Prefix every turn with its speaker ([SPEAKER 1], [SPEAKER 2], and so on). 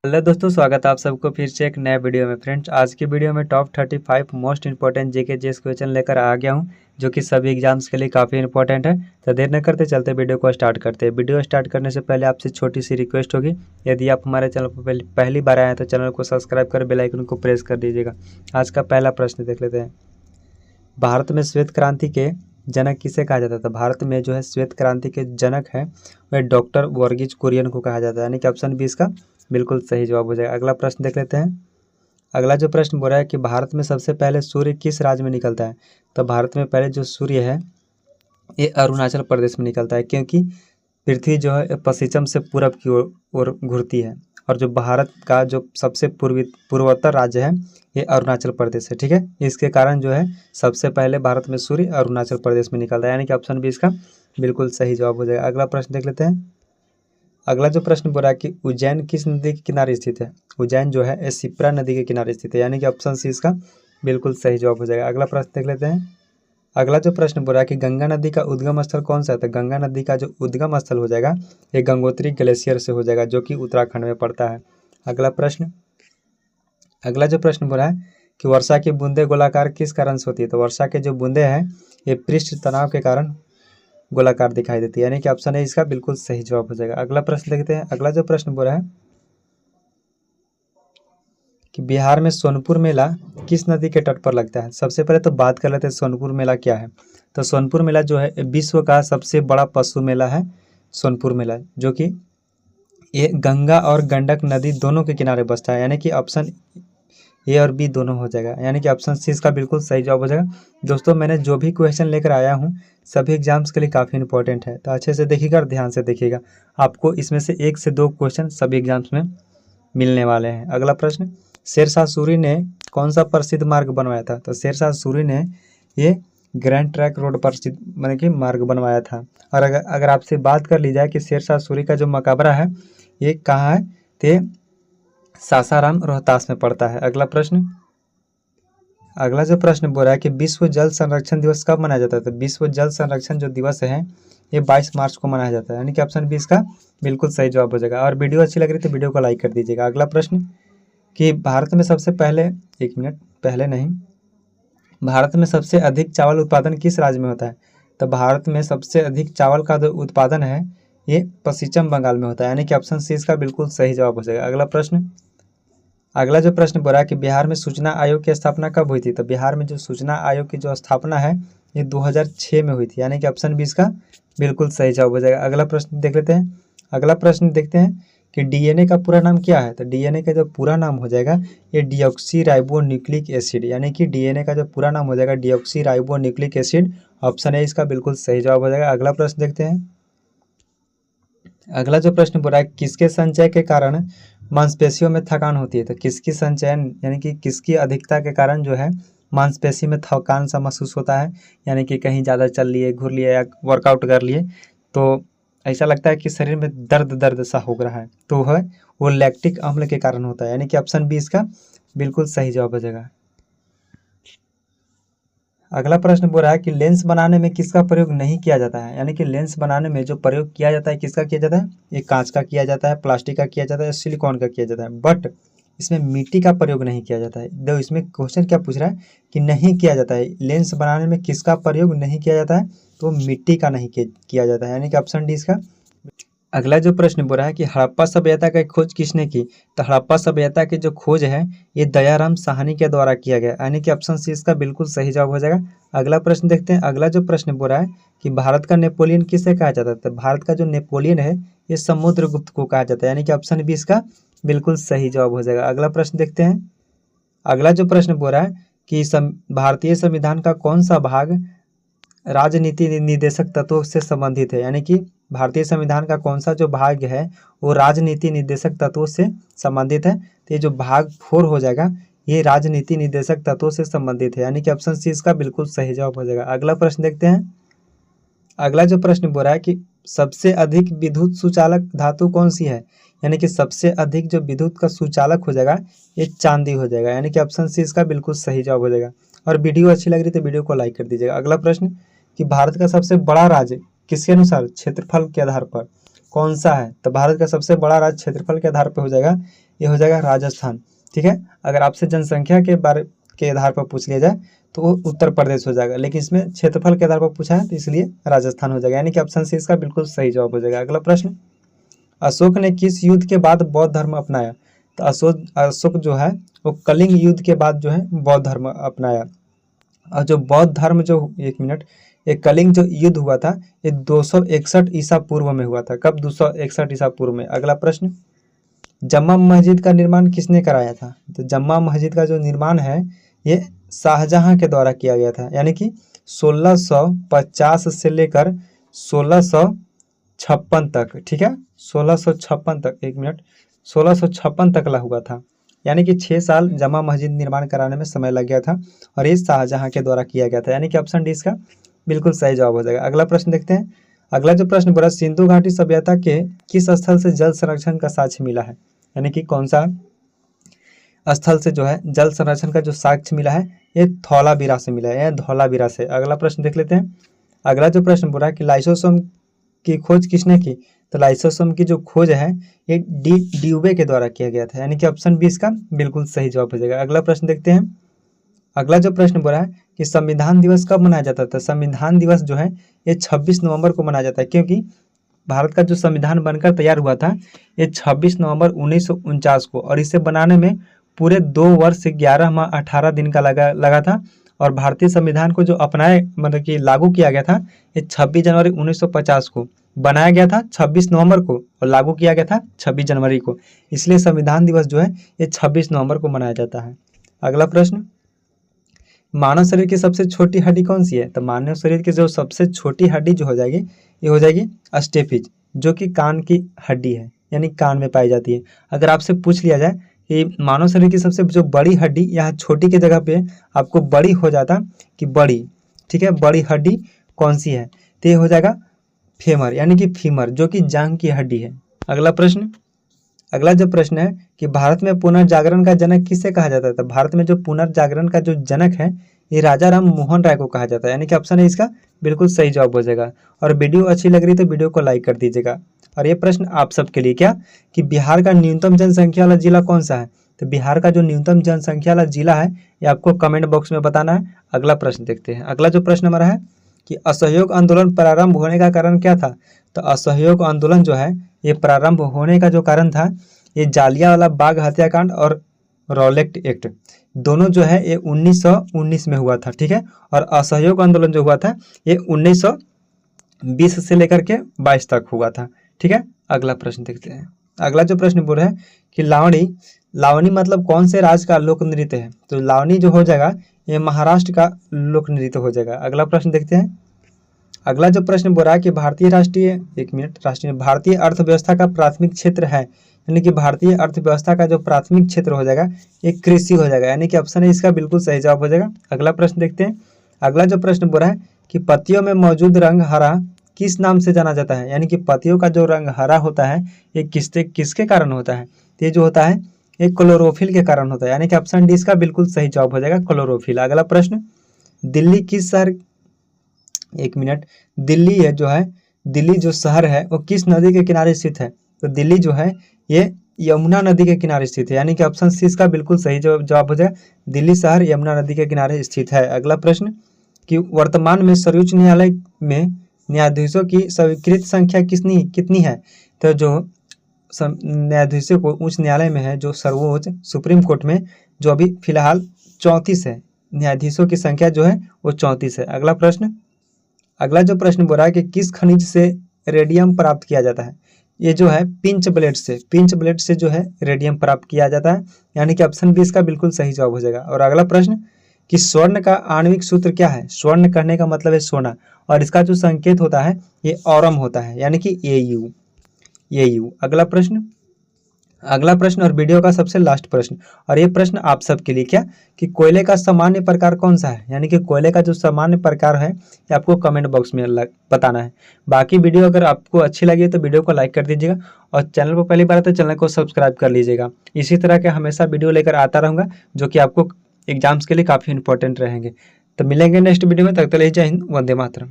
[SPEAKER 1] Hello दोस्तों, स्वागत है आप सबको फिर से एक नए वीडियो में। फ्रेंड्स, आज की वीडियो में top 35 most important GK GS question लेकर आ गया हूं, जो कि सभी एग्जाम्स के लिए काफ़ी इंपॉर्टेंट है। तो देर न करते चलते वीडियो को स्टार्ट करते हैं। वीडियो स्टार्ट करने से पहले आपसे छोटी सी रिक्वेस्ट होगी, यदि आप हमारे चैनल पर पहली बार आए हैं तो चैनल को सब्सक्राइब कर बेल आइकन को प्रेस कर दीजिएगा। आज का पहला प्रश्न देख लेते हैं। भारत में श्वेत क्रांति के जनक किसे कहा जाता था? भारत में जो है श्वेत क्रांति के जनक है वह डॉक्टर वर्गीज कुरियन को कहा जाता है, यानी कि ऑप्शन बी इसका बिल्कुल सही जवाब हो जाएगा। अगला प्रश्न देख लेते हैं। अगला जो प्रश्न बोल रहा है कि भारत में सबसे पहले सूर्य किस राज्य में निकलता है? तो भारत में पहले जो सूर्य है ये अरुणाचल प्रदेश में निकलता है, क्योंकि पृथ्वी जो है पश्चिम से पूरब की ओर घूरती है, और जो भारत का जो सबसे पूर्वोत्तर राज्य है ये अरुणाचल प्रदेश है। ठीक है, इसके कारण जो है सबसे पहले भारत में सूर्य अरुणाचल प्रदेश में निकलता है, यानी कि ऑप्शन बी इसका बिल्कुल सही जवाब हो जाएगा। अगला प्रश्न देख लेते हैं। अगला जो प्रश्न बोल रहा है कि उज्जैन किस नदी के किनारे स्थित है? उज्जैन जो है शिप्रा नदी के किनारे स्थित है, यानी कि ऑप्शन सी इसका बिल्कुल सही जवाब हो जाएगा। अगला प्रश्न देख लेते हैं। अगला जो प्रश्न बोल रहा है कि गंगा नदी का उद्गम स्थल कौन सा है? तो गंगा नदी का जो उद्गम स्थल हो जाएगा ये गंगोत्री ग्लेशियर से हो जाएगा, जो कि उत्तराखंड में पड़ता है। अगला जो प्रश्न बोल रहा है कि वर्षा की बूंदे गोलाकार किस कारण से होती है? तो वर्षा के जो बूंदे हैं ये पृष्ठ तनाव के कारण गोलाकार दिखाई देती है, यानी कि ऑप्शन है इसका बिल्कुल सही जवाब हो जाएगा। अगला प्रश्न देखते हैं। अगला जो प्रश्न बोल रहा है कि बिहार में सोनपुर मेला किस नदी के तट पर लगता है? सबसे पहले तो बात कर लेते हैं सोनपुर मेला क्या है। तो सोनपुर मेला जो है विश्व का सबसे बड़ा पशु मेला है सोनपुर मेला, जो कि ये गंगा और गंडक नदी दोनों के किनारे बसता है, यानी कि ऑप्शन ए और बी दोनों हो जाएगा, यानी कि ऑप्शन सी इसका बिल्कुल सही जवाब हो जाएगा। दोस्तों, मैंने जो भी क्वेश्चन लेकर आया हूँ सभी एग्जाम्स के लिए काफ़ी इंपॉर्टेंट है, तो अच्छे से देखिएगा और ध्यान से देखिएगा। आपको इसमें से 1 से 2 क्वेश्चन सभी एग्जाम्स में मिलने वाले हैं। अगला प्रश्न, शेरशाह सूरी ने कौन सा प्रसिद्ध मार्ग बनवाया था? तो शेरशाह सूरी ने ये ग्रैंड ट्रैंक रोड प्रसिद्ध मतलब कि मार्ग बनवाया था। और अगर आपसे बात कर ली जाए कि शेरशाह सूरी का जो मकबरा है ये कहाँ है, तो सासाराम रोहतास में पड़ता है। अगला जो प्रश्न बोल रहा है कि विश्व जल संरक्षण दिवस कब मनाया जाता है? तो विश्व जल संरक्षण जो दिवस है ये 22 मार्च को मनाया जाता है, यानी कि ऑप्शन बी इसका बिल्कुल सही जवाब हो जाएगा। और वीडियो अच्छी लग रही है तो वीडियो को लाइक कर दीजिएगा। अगला प्रश्न कि भारत में सबसे पहले भारत में सबसे अधिक चावल उत्पादन किस राज्य में होता है? तो भारत में सबसे अधिक चावल का जो उत्पादन है ये पश्चिम बंगाल में होता है, यानी कि ऑप्शन सी इसका बिल्कुल सही जवाब हो जाएगा। अगला जो प्रश्न बोला है कि बिहार में सूचना आयोग की स्थापना कब हुई थी? तो बिहार में जो सूचना आयोग की जो स्थापना है ये 2006 में हुई थी, यानी कि ऑप्शन बी इसका बिल्कुल सही जवाब हो जाएगा। अगला प्रश्न देख लेते हैं। अगला प्रश्न देखते हैं कि डीएनए का पूरा नाम क्या है? तो डीएनए का जो पूरा नाम हो जाएगा ये डीऑक्सी राइबो न्यूक्लिक एसिड, यानी कि डीएनए का जो पूरा नाम हो जाएगा deoxy ribo nucleic acid. Option है इसका बिल्कुल सही जवाब हो जाएगा। अगला प्रश्न देखते हैं। अगला जो प्रश्न बोला है किसके संचय के कारण मांसपेशियों में थकान होती है? तो किसकी संचयन यानी कि किसकी अधिकता के कारण जो है मांसपेशी में थकान सा महसूस होता है, यानी कि कहीं ज़्यादा चल लिए, घूर लिए या वर्कआउट कर लिए तो ऐसा लगता है कि शरीर में दर्द सा हो रहा है, तो है वो लैक्टिक अम्ल के कारण होता है, यानी कि ऑप्शन बी इसका बिल्कुल सही जवाब हो जाएगा। अगला प्रश्न बोल रहा है कि लेंस बनाने में किसका प्रयोग नहीं किया जाता है? यानी कि लेंस बनाने में जो प्रयोग किया जाता है किसका किया जाता है? ये कांच का किया जाता है, प्लास्टिक का किया जाता है, सिलिकॉन का किया जाता है, बट इसमें मिट्टी का प्रयोग नहीं किया जाता है। देखो इसमें क्वेश्चन क्या पूछ रहा है कि नहीं किया जाता है, लेंस बनाने में किसका प्रयोग नहीं किया जाता है? तो मिट्टी का नहीं किया जाता है, यानी कि ऑप्शन डी इसका। अगला जो प्रश्न बोल रहा है कि हड़प्पा सभ्यता का खोज किसने की? तो हड़प्पा सभ्यता की जो खोज है ये दयाराम साहनी के द्वारा किया गया, यानी कि ऑप्शन सी इसका बिल्कुल सही जवाब हो जाएगा। अगला प्रश्न देखते हैं। अगला जो प्रश्न बोल रहा है कि भारत का नेपोलियन किसे कहा जाता है? तो भारत का जो नेपोलियन है ये समुद्रगुप्त को कहा जाता है, यानी कि ऑप्शन बी इसका बिल्कुल सही जवाब हो जाएगा। अगला प्रश्न देखते हैं। अगला जो प्रश्न बोल रहा है कि भारतीय संविधान का कौन सा भाग राजनीति निर्देशक तत्वों से संबंधित है? यानी कि भारतीय संविधान का कौन सा जो भाग है वो राजनीति निर्देशक तत्वों से संबंधित है? तो ये जो भाग 4 हो जाएगा ये राजनीति निर्देशक तत्वों से संबंधित है, यानी कि ऑप्शन सी इसका बिल्कुल सही जवाब हो जाएगा। अगला प्रश्न देखते हैं। अगला जो प्रश्न बोल रहा है कि सबसे अधिक विद्युत सुचालक धातु कौन सी है? यानी कि सबसे अधिक जो विद्युत का सुचालक हो जाएगा ये चांदी हो जाएगा, यानी कि ऑप्शन सी इसका बिल्कुल सही जवाब हो जाएगा। और वीडियो अच्छी लग रही तो वीडियो को लाइक कर दीजिएगा। अगला प्रश्न कि भारत का सबसे बड़ा राज्य किसके अनुसार क्षेत्रफल के आधार पर? कौन सा है? तो भारत का सबसे बड़ा राज्य क्षेत्रफल के आधार पर हो जाएगा, ये हो जाएगा राजस्थान। ठीक है, अगर आपसे जनसंख्या के बारे के आधार पर पूछ लिया जाए तो वो उत्तर प्रदेश हो जाएगा, लेकिन इसमें क्षेत्रफल के आधार पर पूछा है तो इसलिए राजस्थान हो जाएगा, यानी कि ऑप्शन सी इसका बिल्कुल सही जवाब हो जाएगा। अगला प्रश्न, अशोक ने किस युद्ध के बाद बौद्ध धर्म अपनाया? तो अशोक जो है वो कलिंग युद्ध के बाद जो है बौद्ध धर्म अपनाया। और जो बौद्ध धर्म जो, एक मिनट, ये कलिंग जो युद्ध हुआ था ये 261 ईसा पूर्व में हुआ था। कब? 261 ईसा पूर्व में। अगला प्रश्न, जम्मा मस्जिद का निर्माण किसने कराया था? तो जम्मा मस्जिद का जो निर्माण है ये शाहजहां के द्वारा किया गया था, यानी कि 1650 से लेकर 1656 तक। ठीक है, 1656 तक, एक मिनट, 1656 तक हुआ था, यानी कि 6 साल जमा मस्जिद निर्माण कराने में समय लग गया था और ये शाहजहां के द्वारा किया गया था, यानी कि ऑप्शन डी इसका बिल्कुल सही जवाब हो जाएगा। अगला प्रश्न देखते हैं। अगला जो प्रश्न बोला, सिंधु घाटी सभ्यता के किस स्थल से जल संरक्षण का साक्ष्य मिला है? यानी कि कौन सा स्थल से जो है जल संरक्षण का जो साक्ष्य मिला है? ये धौलावीरा से मिला है, धौलावीरा से। अगला प्रश्न देख लेते हैं। अगला जो प्रश्न बोला कि लाइसोसोम की खोज किसने की? तो लाइसोसोम की जो खोज है ये ड्यूबे के द्वारा किया गया था, यानी कि ऑप्शन बी इसका बिल्कुल सही जवाब हो जाएगा। अगला प्रश्न देखते हैं। अगला जो प्रश्न बोला है कि संविधान दिवस कब मनाया जाता था? संविधान दिवस जो है ये 26 नवंबर को मनाया जाता है, क्योंकि भारत का जो संविधान बनकर तैयार हुआ था ये 26 नवंबर 1949 को, और इसे बनाने में पूरे 2 वर्ष 11 माह 18 दिन का लगा था। और भारतीय संविधान को जो अपनाए, मतलब कि लागू किया गया था, ये 26 जनवरी 1950 को बनाया गया था, 26 नवंबर को, और लागू किया गया था 26 जनवरी को। इसलिए संविधान दिवस जो है ये 26 नवंबर को मनाया जाता है। अगला प्रश्न, मानव शरीर की सबसे छोटी हड्डी कौन सी है? तो मानव शरीर की जो सबसे छोटी हड्डी जो हो जाएगी ये हो जाएगी स्टेपिज, जो कि कान की हड्डी है, यानी कान में पाई जाती है। अगर आपसे पूछ लिया जाए कि मानव शरीर की सबसे जो बड़ी हड्डी, यहाँ छोटी की जगह पे आपको बड़ी हो जाता कि बड़ी, ठीक है, बड़ी हड्डी कौन सी है? तो ये हो जाएगा फेमर, यानी कि फीमर, जो कि जांघ की हड्डी है। अगला प्रश्न, अगला जो प्रश्न है कि भारत में पुनर्जागरण का जनक किसे कहा जाता है? तो भारत में जो पुनर्जागरण का जो जनक है ये राजा राम मोहन राय को कहा जाता है, यानी कि ऑप्शन है इसका बिल्कुल सही जवाब हो जाएगा। और वीडियो अच्छी लग रही तो वीडियो को लाइक कर दीजिएगा। और ये प्रश्न आप सबके लिए क्या, कि बिहार का न्यूनतम जनसंख्या वाला जिला कौन सा है? तो बिहार का जो न्यूनतम जनसंख्या वाला जिला है ये आपको कमेंट बॉक्स में बताना है। अगला प्रश्न देखते हैं। अगला जो प्रश्न हमारा है कि असहयोग आंदोलन प्रारंभ होने का कारण क्या था? तो असहयोग आंदोलन जो है ये प्रारंभ होने का जो कारण था ये जालियांवाला बाग हत्याकांड और रॉलेट एक्ट, दोनों जो है ये 1919 में हुआ था। ठीक है, और असहयोग आंदोलन जो हुआ था ये 1920 से लेकर के 22 तक हुआ था। ठीक है, अगला प्रश्न देखते हैं। अगला जो प्रश्न बोल रहा है कि लावणी, लावणी मतलब कौन से राज्य का लोक नृत्य है? तो लावणी जो हो जाएगा ये महाराष्ट्र का लोक नृत्य हो जाएगा। अगला प्रश्न देखते हैं। अगला जो प्रश्न बोल रहा है कि भारतीय अर्थव्यवस्था का प्राथमिक क्षेत्र है, यानी कि भारतीय अर्थव्यवस्था का जो प्राथमिक क्षेत्र हो जाएगा ये कृषि हो जाएगा, यानी कि ऑप्शन है इसका बिल्कुल सही जवाब हो जाएगा। अगला प्रश्न देखते हैं। अगला जो प्रश्न बोल रहा है कि पत्तियों में मौजूद रंग हरा किस नाम से जाना जाता है? यानी कि पत्तियों का जो रंग हरा होता है ये किसके कारण होता है? ये जो होता है ये क्लोरोफिल के कारण होता है, यानी कि ऑप्शन डी इसका बिल्कुल सही जवाब हो जाएगा, क्लोरोफिल। अगला प्रश्न, दिल्ली किस शहर, एक मिनट, दिल्ली है जो है, दिल्ली जो शहर है वो किस नदी के किनारे स्थित है? तो दिल्ली जो है ये यमुना नदी के किनारे स्थित है, यानी कि ऑप्शन सी इसका बिल्कुल सही जवाब हो जाएगा, दिल्ली शहर यमुना नदी के किनारे स्थित है। अगला प्रश्न कि वर्तमान में सर्वोच्च न्यायालय में न्यायाधीशों की स्वीकृत संख्या कितनी है? तो जो न्यायाधीशों को उच्च न्यायालय में है, जो सर्वोच्च सुप्रीम कोर्ट में जो अभी फिलहाल 34 है, न्यायाधीशों की संख्या जो है वो 34 है। अगला प्रश्न, अगला जो प्रश्न बोल रहा है कि किस खनिज से रेडियम प्राप्त किया जाता है? ये जो है पिंच ब्लेड से जो है रेडियम प्राप्त किया जाता है, यानी कि ऑप्शन बी इसका बिल्कुल सही जवाब हो जाएगा। और अगला प्रश्न कि स्वर्ण का आणविक सूत्र क्या है? स्वर्ण कहने का मतलब है सोना, और इसका जो संकेत होता है ये ऑरम होता है, यानी कि AU। अगला प्रश्न और वीडियो का सबसे लास्ट प्रश्न, और ये प्रश्न आप सबके लिए क्या, कि कोयले का सामान्य प्रकार कौन सा है? यानी कि कोयले का जो सामान्य प्रकार है ये आपको कमेंट बॉक्स में बताना है। बाकी वीडियो अगर आपको अच्छी लगी तो वीडियो को लाइक कर दीजिएगा, और चैनल पर पहली बार है तो चैनल को सब्सक्राइब कर लीजिएगा। इसी तरह के हमेशा वीडियो लेकर आता रहूँगा जो कि आपको एग्जाम्स के लिए काफ़ी इंपॉर्टेंट रहेंगे। तो मिलेंगे नेक्स्ट वीडियो में, तब तक के लिए जय हिंद, वंदे मातरम।